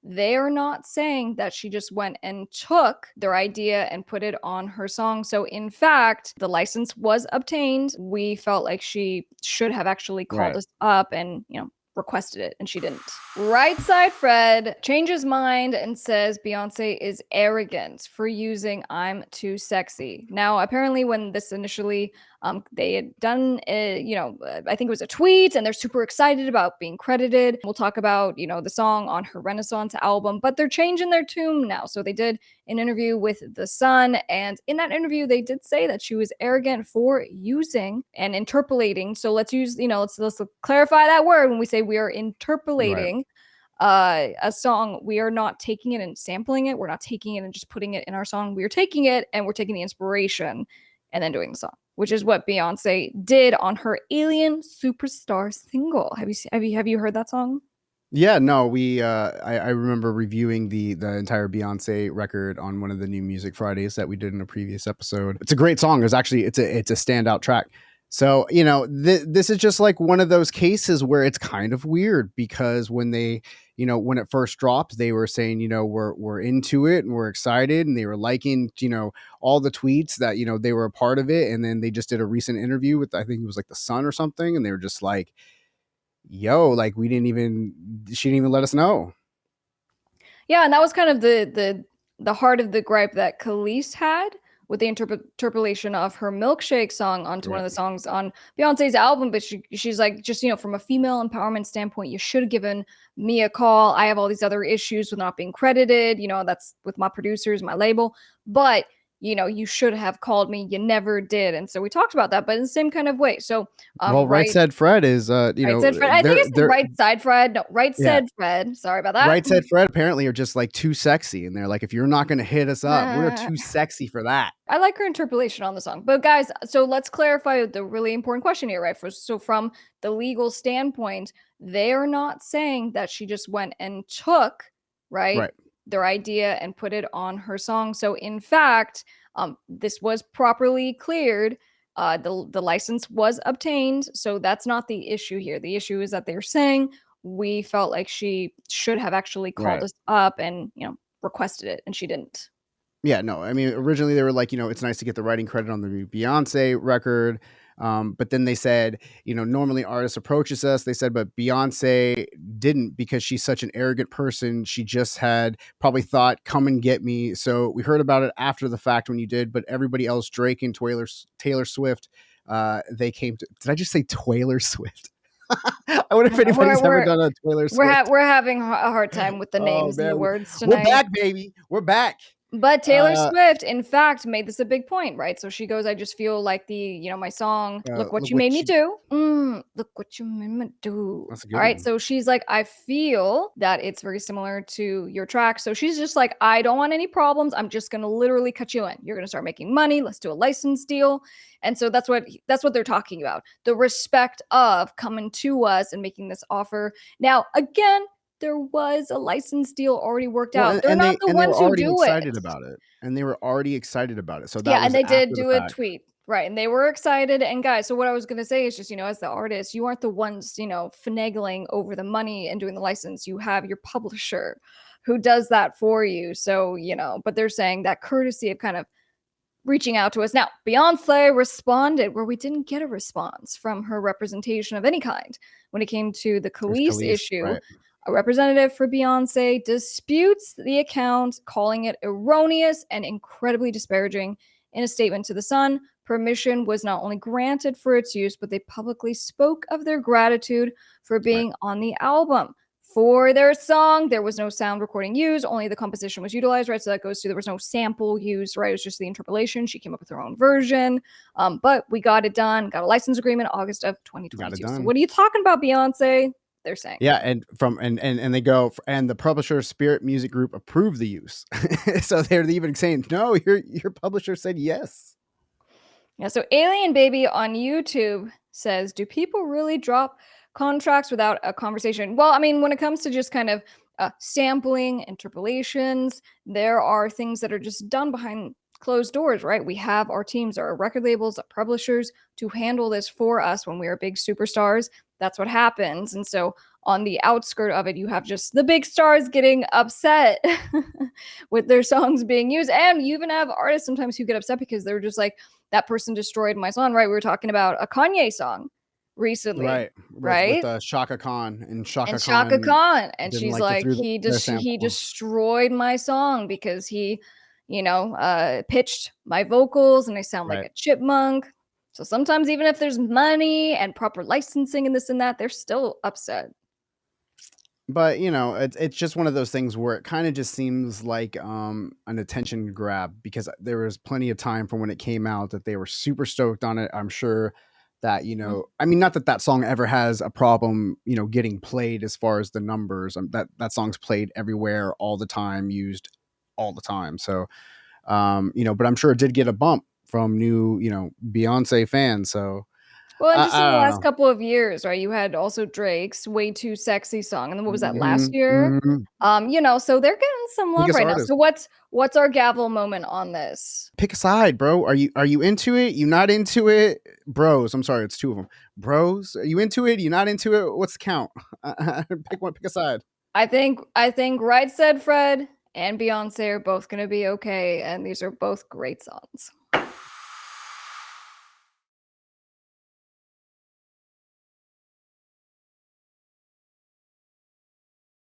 They are not saying that she just went and took their idea and put it on her song. So, in fact, the license was obtained. We felt like she should have actually called Right. us up and, requested it, and she didn't. Right Side Fred changes mind and says Beyonce is arrogant for using I'm Too Sexy. Now, apparently, when this initially they had done, I think it was a tweet, and they're super excited about being credited. We'll talk about, the song on her Renaissance album, but they're changing their tune now. So they did an interview with The Sun, and in that interview, they did say that she was arrogant for using and interpolating. So let's use, let's clarify that word when we say we are Right. interpolating a song. We are not taking it and sampling it. We're not taking it and just putting it in our song. We are taking it and we're taking the inspiration and then doing the song, which is what Beyonce did on her Alien Superstar single. Have you heard that song? Yeah, no, I remember reviewing the entire Beyonce record on one of the New Music Fridays that we did in a previous episode. It's a great song. It's a standout track. So, this is just like one of those cases where it's kind of weird because when when it first dropped, they were saying, we're into it and we're excited, and they were liking, all the tweets that, they were a part of it. And then they just did a recent interview with, I think it was like The Sun or something. And they were just like, yo, like she didn't even let us know. Yeah, and that was kind of the heart of the gripe that Khalees had with the interpolation of her milkshake song onto one Right. of the songs on Beyonce's album. But she's like, just, from a female empowerment standpoint, you should have given me a call. I have all these other issues with not being credited. That's with my producers, my label. But you should have called me. You never did. And so we talked about that, but in the same kind of way. So, Well, Right right, Said Fred is, right said Fred. I think it's they're right side Fred. No, right yeah. said Fred. Sorry about that. Right Said Fred apparently are just like too sexy, and they're like, if you're not going to hit us up, we're too sexy for that. I like her interpolation on the song. But guys, so let's clarify the really important question here, right? So from the legal standpoint, they are not saying that she just went and took, right, Right. their idea and put it on her song. So in fact, this was properly cleared. The license was obtained. So that's not the issue here. The issue is that they're saying we felt like she should have actually called Right. us up and, requested it, and she didn't. Yeah, no, I mean, originally they were like, it's nice to get the writing credit on the new Beyonce record. But then they said, normally artists approaches us. They said, but Beyonce didn't because she's such an arrogant person. She just had probably thought, come and get me. So we heard about it after the fact when you did, but everybody else, Drake and Taylor Swift, they came to, did I just say Taylor Swift? I wonder if anybody's ever done a Taylor Swift. We're having a hard time with the Oh names and the man, words we're tonight. back, baby. We're back. But Taylor Uh, Swift, in fact, made this a big point, right? So she goes, I just feel like my song, look what look you made what me you, do. Look what you made me do. that's a All good right. one. So she's like, I feel that it's very similar to your track. So she's just like, I don't want any problems. I'm just going to literally cut you in. You're going to start making money. Let's do a license deal. And so that's what they're talking about. The respect of coming to us and making this offer. Now, again, there was a license deal already worked Well, out. They're and not they the and they were ones who already do it. excited about it, and they were already excited about it. So that Yeah, and was they did after the do a fact. tweet. Right. And they were excited. And guys, so what I was going to say is just, as the artist, you aren't the ones, finagling over the money and doing the license. You have your publisher who does that for you. So, but they're saying that courtesy of kind of reaching out to us. Now, Beyonce responded where we didn't get a response from her representation of any kind when it came to the It was Khalees Khalees, issue. right? A representative for Beyonce disputes the account, calling it erroneous and incredibly disparaging. In a statement to The Sun, permission was not only granted for its use, but they publicly spoke of their gratitude for Right. being on the album. For their song, there was no sound recording used, only the composition was utilized, right? So that goes to there was no sample used, right? It was just the interpolation. She came up with her own version. But we got it done, got a license agreement August of Got it 2022. So done. what are you talking about, Beyonce? They're saying. Yeah, and from and they go, and the publisher Spirit Music Group approved the use. So they're even saying, no, your publisher said yes. Yeah, so Alien Baby on YouTube says, do people really drop contracts without a conversation? Well, I mean, when it comes to just kind of sampling, interpolations, there are things that are just done behind closed doors, right? We have our teams, our record labels, our publishers to handle this for us when we are big superstars. That's what happens. And so on the outskirt of it, you have just the big stars getting upset with their songs being used. And you even have artists sometimes who get upset because they're just like, that person destroyed my song, right? We were talking about a Kanye song recently, Right, with right? Shaka Khan, and And Shaka Shaka Khan Khan, and didn't she's like it like, through the he sample. destroyed my song because he, pitched my vocals and I sound like Right. a chipmunk. So sometimes even if there's money and proper licensing and this and that, they're still upset. But, it's just one of those things where it kinda just seems like, an attention grab, because there was plenty of time from when it came out that they were super stoked on it. I'm sure that, Mm. I mean, not that that song ever has a problem, getting played as far as the numbers. That song's played everywhere all the time, used all the time. So, but I'm sure it did get a bump from new, Beyoncé fans. So, Well, and just in I the don't last know. couple of years, right? You had also Drake's "Way Too Sexy" song, and then what was that last Mhm, year? mhm. So they're getting some love Biggest right now. artist. So what's our gavel moment on this? Pick a side, bro. Are you into it? You not into it? Bros, I'm sorry, it's two of them. Bros, are you into it? You not into it? What's the count? Pick one, pick a side. I think Right Said Fred and Beyonce are both gonna be okay, and these are both great songs.